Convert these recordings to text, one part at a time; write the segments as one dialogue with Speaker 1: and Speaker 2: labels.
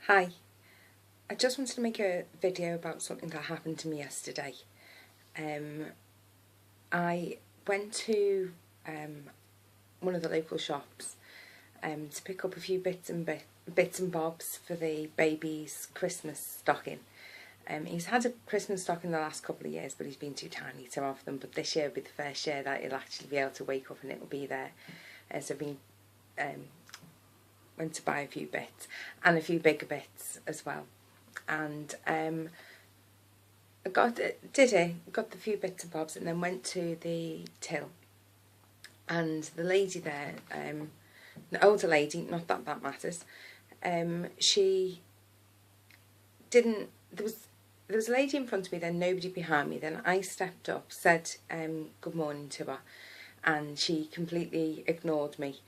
Speaker 1: Hi, I just wanted to make a video about something that happened to me yesterday. I went to one of the local shops to pick up a few bits and bobs for the baby's Christmas stocking. He's had a Christmas stocking the last couple of years, but he's been too tiny to have them. But this year will be the first year that he'll actually be able to wake up and it'll be there. So I've been went to buy a few bits and a few bigger bits as well, and I got the few bits and bobs, and then went to the till, and the lady there, an older lady, not that that matters, she didn't, there was a lady in front of me, then nobody behind me, then I stepped up, said good morning to her, and she completely ignored me,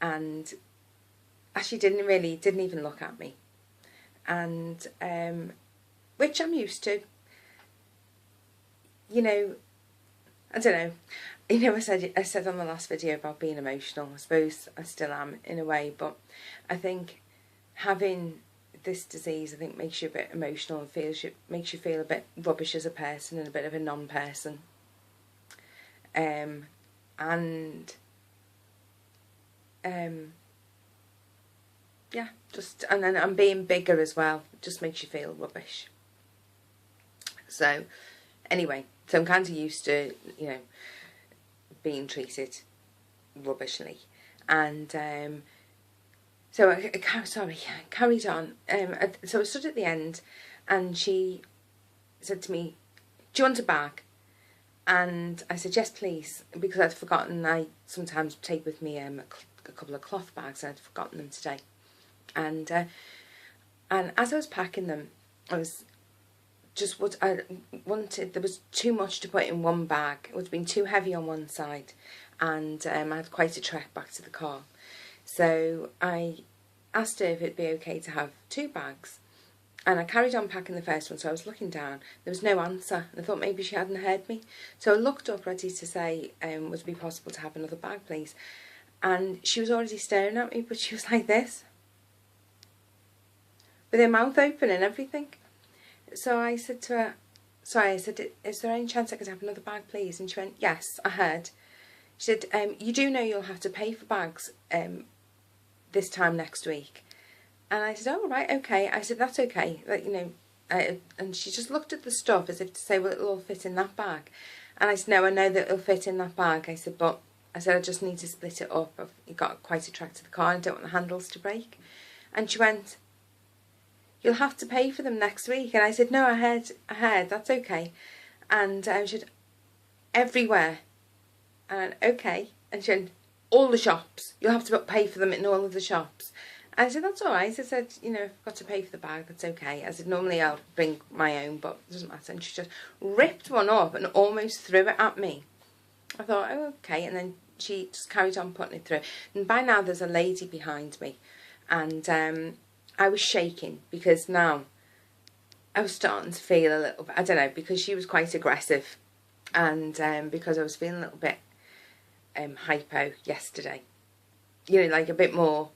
Speaker 1: and actually didn't even look at me, and which I'm used to. You know, I don't know. You know, I said on the last video about being emotional. I suppose I still am in a way, but I think having this disease, I think, makes you a bit emotional and makes you feel a bit rubbish as a person and a bit of a non-person. Yeah, just, and then I'm being bigger as well, it just makes you feel rubbish. So anyway, so I'm kind of used to, you know, being treated rubbishly, and so I carried on. So I stood at the end, and she said to me, "Do you want a bag?" And I said, "Yes, please," because I'd forgotten. I sometimes take with me a couple of cloth bags, and I'd forgotten them today. And as I was packing them, I was just what I wanted. There was too much to put in one bag. It would have been too heavy on one side, and I had quite a trek back to the car. So I asked her if it'd be okay to have two bags, and I carried on packing the first one. So I was looking down. There was no answer, and I thought maybe she hadn't heard me. So I looked up, ready to say, would it be possible to have another bag, please? And she was already staring at me, but she was like this, with her mouth open and everything. So I said to her, "Is there any chance I could have another bag, please?" And she went, "Yes, I heard." She said, "You do know you'll have to pay for bags this time next week." And I said, "Oh, right, okay." I said, "That's okay." Like, you know, and she just looked at the stuff as if to say, "Well, it'll all fit in that bag." And I said, "No, I know that it'll fit in that bag." I said, "But," I said, "I just need to split it up. I've got quite a trek to the car and I don't want the handles to break." And she went, "You'll have to pay for them next week." And I said, "No, I heard, that's okay." And she said, "Everywhere." And I went, "Okay." And she went, "All the shops. You'll have to pay for them in all of the shops." And I said, "That's all right." I said, "You know, if I've got to pay for the bag, that's okay." I said, "Normally I'll bring my own, but it doesn't matter." And she just ripped one up and almost threw it at me. I thought, oh, okay. And then she just carried on putting it through. And by now there's a lady behind me. And I was shaking, because now I was starting to feel a little bit, I don't know, because she was quite aggressive, and because I was feeling a little bit hypo yesterday, you know, like a bit more,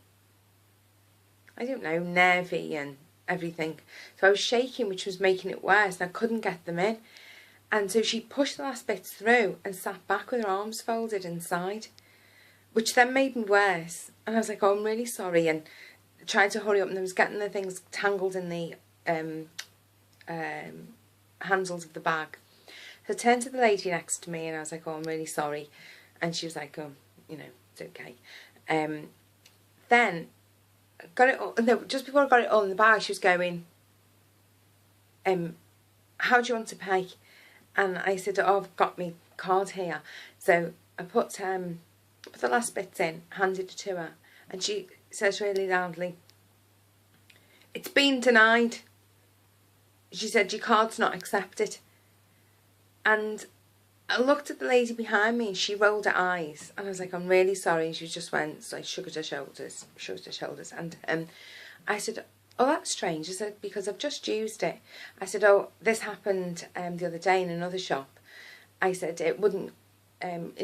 Speaker 1: I don't know, nervy and everything. So I was shaking, which was making it worse, and I couldn't get them in. And so she pushed the last bits through and sat back with her arms folded inside, which then made me worse. And I was like, "Oh, I'm really sorry," and tried to hurry up, and I was getting the things tangled in the handles of the bag. So I turned to the lady next to me and I was like, "Oh, I'm really sorry." And she was like, "Oh, you know, it's okay." Then got it all, no, just before I got it all in the bag, she was going, "How do you want to pay?" And I said, "Oh, I've got my card here." So I put the last bits in, handed it to her, and she says really loudly, "It's been denied." She said, "Your card's not accepted." And I looked at the lady behind me and she rolled her eyes, and I was like, "I'm really sorry." And she just went, so I shrugged her shoulders, and I said, "Oh, that's strange." I said, "Because I've just used it." I said, "Oh, this happened the other day in another shop." I said, "It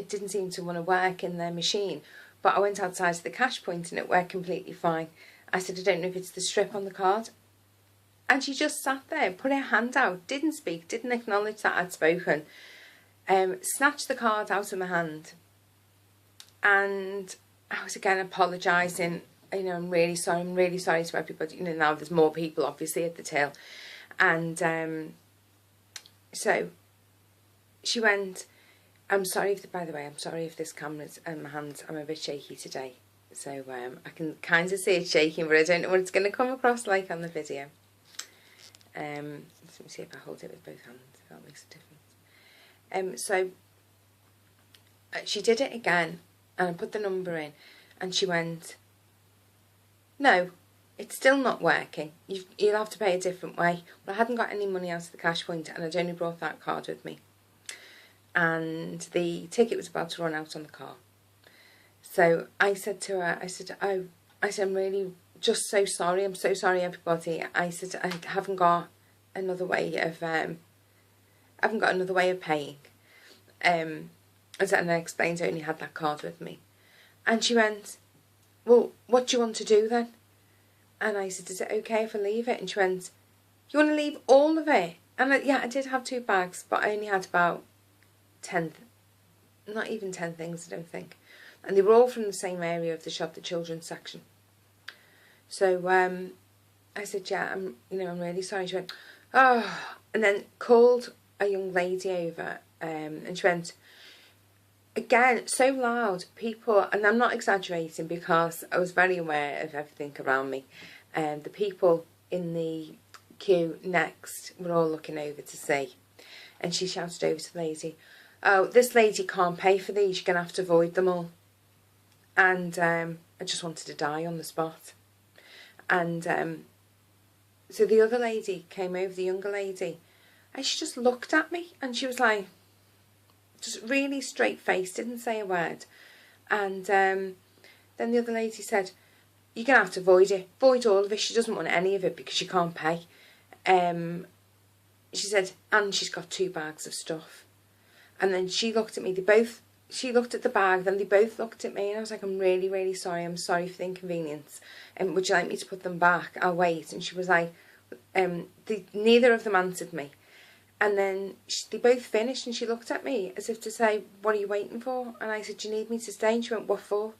Speaker 1: didn't seem to want to work in their machine, but I went outside to the cash point and it worked completely fine." I said, I don't know if it's the strip on the card. And she just sat there, put her hand out, didn't speak, didn't acknowledge that I'd spoken, snatched the card out of my hand. And I was again apologising, you know, I'm really sorry to everybody. You know, now there's more people obviously at the till. And so she went, I'm sorry by the way, I'm sorry if this camera's and my hands, I'm a bit shaky today. So I can kind of see it shaking, but I don't know what it's going to come across like on the video. Let me see if I hold it with both hands, if that makes a difference. So she did it again, and I put the number in, and she went, no, it's still not working. You'll have to pay a different way. Well, I hadn't got any money out of the cash point, and I'd only brought that card with me. And the ticket was about to run out on the car. So I said to her, I said, I'm really just so sorry. I'm so sorry, everybody. I said, I haven't got another way of, paying. And I explained I only had that card with me. And she went, well, what do you want to do then? And I said, is it okay if I leave it? And she went, you want to leave all of it? And I did have 2 bags, but I only had about 10, not even 10 things, I don't think. And they were all from the same area of the shop, the children's section. So I said, yeah, I'm really sorry. She went, oh, and then called a young lady over, and she went, again, so loud, people, and I'm not exaggerating because I was very aware of everything around me. The people in the queue next were all looking over to see. And she shouted over to the lady, oh, this lady can't pay for these, you're going to have to void them all. And I just wanted to die on the spot. And so the other lady came over, the younger lady, and she just looked at me, and she was like, just really straight faced, didn't say a word. And then the other lady said, you're going to have to void it, void all of it. She doesn't want any of it because she can't pay. She said, and she's got 2 bags of stuff. And then she looked at me, she looked at the bag, then they both looked at me, and I was like, I'm really sorry, I'm sorry for the inconvenience. And would you like me to put them back? I'll wait. And she was like, neither of them answered me. And then they both finished, and she looked at me as if to say, what are you waiting for? And I said, do you need me to stay? And she went, what for?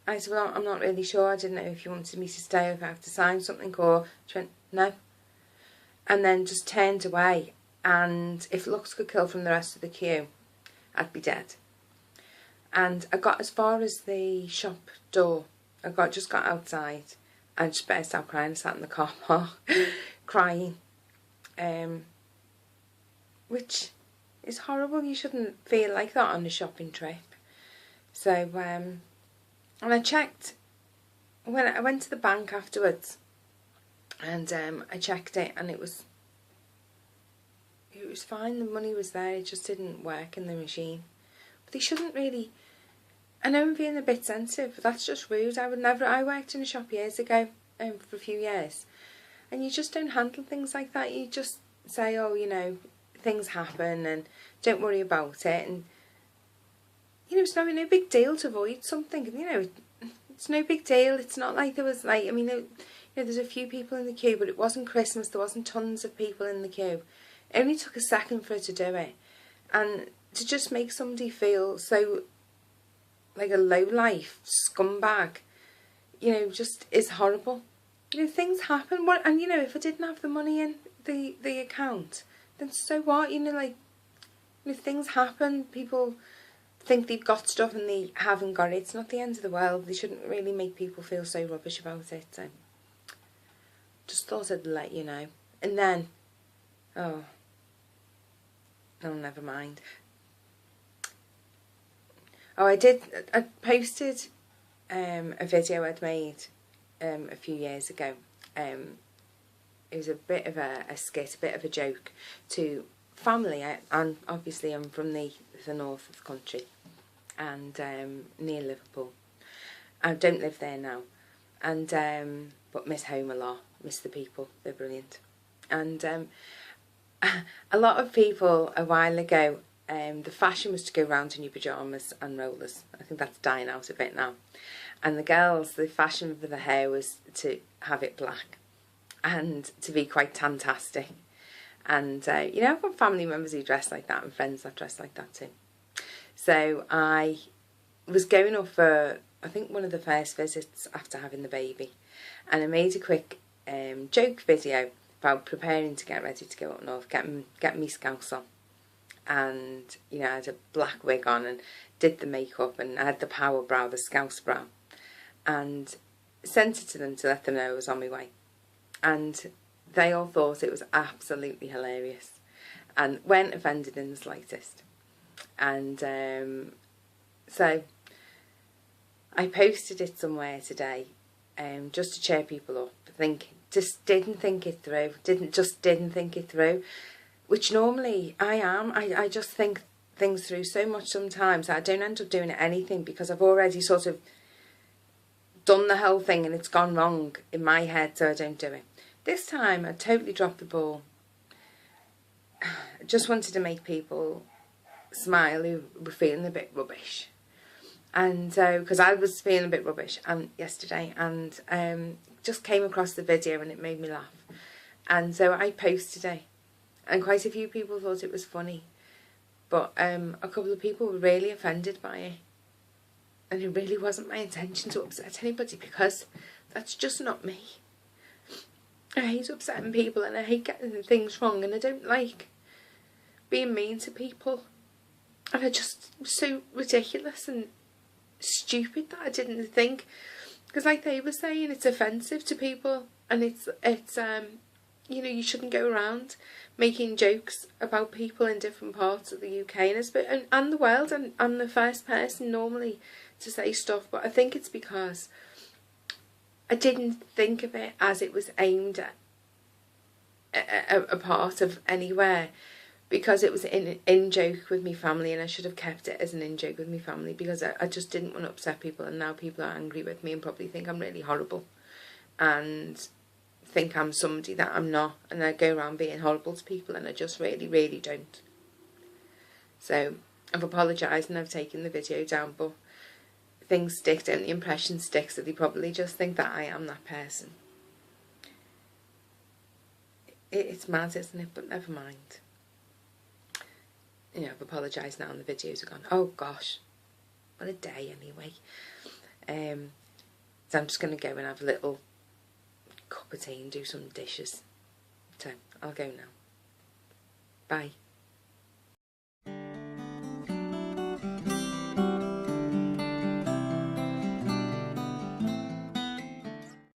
Speaker 1: I said, well, I'm not really sure. I didn't know if you wanted me to stay or if I have to sign something. Or she went, no. And then just turned away. And if looks could kill from the rest of the queue, I'd be dead. And I got as far as the shop door. Just got outside. I just burst out crying. I sat in the car park crying. Which is horrible. You shouldn't feel like that on a shopping trip. So, and I checked, when I went to the bank afterwards, and I checked it, and it was fine. The money was there. It just didn't work in the machine. But they shouldn't really. I know I'm being a bit sensitive, but that's just rude. I worked in a shop years ago, for a few years, and you just don't handle things like that. You just say, oh, you know, things happen and don't worry about it. And, you know, it's no big deal to avoid something. You know, it's no big deal. It's not like there was, like, I mean, you know, there's a few people in the queue, but it wasn't Christmas. There wasn't tons of people in the queue. It only took a second for her to do it. And to just make somebody feel so like a low-life scumbag, you know, just is horrible. You know, things happen. And, you know, if I didn't have the money in the account, then so what? You know, like, you know, things happen. People think they've got stuff and they haven't got it. It's not the end of the world. They shouldn't really make people feel so rubbish about it. So, just thought I'd let you know. And then, oh, never mind. Oh, I posted a video I'd made a few years ago. It was a bit of a skit, a bit of a joke to family. And obviously I'm from the north of the country, and near Liverpool. I don't live there now, and but miss home a lot, miss the people, they're brilliant. And a lot of people a while ago, the fashion was to go round in your pyjamas and rollers. I think that's dying out a bit now. And the girls, the fashion for the hair was to have it black and to be quite fantastic. And, you know, I've got family members who dress like that and friends that dress like that too. So I was going up for, I think, one of the first visits after having the baby. And I made a quick joke video about preparing to get ready to go up north, get me Scouse on. And, you know, I had a black wig on and did the makeup, and I had the power brow, the Scouse brow. And sent it to them to let them know I was on my way. And they all thought it was absolutely hilarious and weren't offended in the slightest. And so I posted it somewhere today just to cheer people up. Didn't think it through, which normally I am. I just think things through so much sometimes that I don't end up doing anything because I've already sort of done the whole thing and it's gone wrong in my head, so I don't do it. This time I totally dropped the ball. I just wanted to make people smile who were feeling a bit rubbish. And so, because I was feeling a bit rubbish yesterday, and just came across the video and it made me laugh. And so I posted it, and quite a few people thought it was funny, but a couple of people were really offended by it. And it really wasn't my intention to upset anybody, because that's just not me. I hate upsetting people and I hate getting things wrong, and I don't like being mean to people. And I just was so ridiculous and stupid that I didn't think, because like they were saying, it's offensive to people, and it's you know, you shouldn't go around making jokes about people in different parts of the UK and the world, and I'm the first person normally to say stuff, but I think it's because I didn't think of it as it was aimed at a part of anywhere, because it was in joke with me family, and I should have kept it as an in joke with me family, because I just didn't want to upset people, and now people are angry with me and probably think I'm really horrible and think I'm somebody that I'm not, and I go around being horrible to people, and I just really, really don't. So I've apologised and I've taken the video down, but things stick, don't the impression sticks, so they probably just think that I am that person. It's mad, isn't it? But never mind. You know, I've apologised now and the videos are gone. Oh gosh, what a day anyway. So I'm just going to go and have a little cup of tea and do some dishes. So I'll go now. Bye.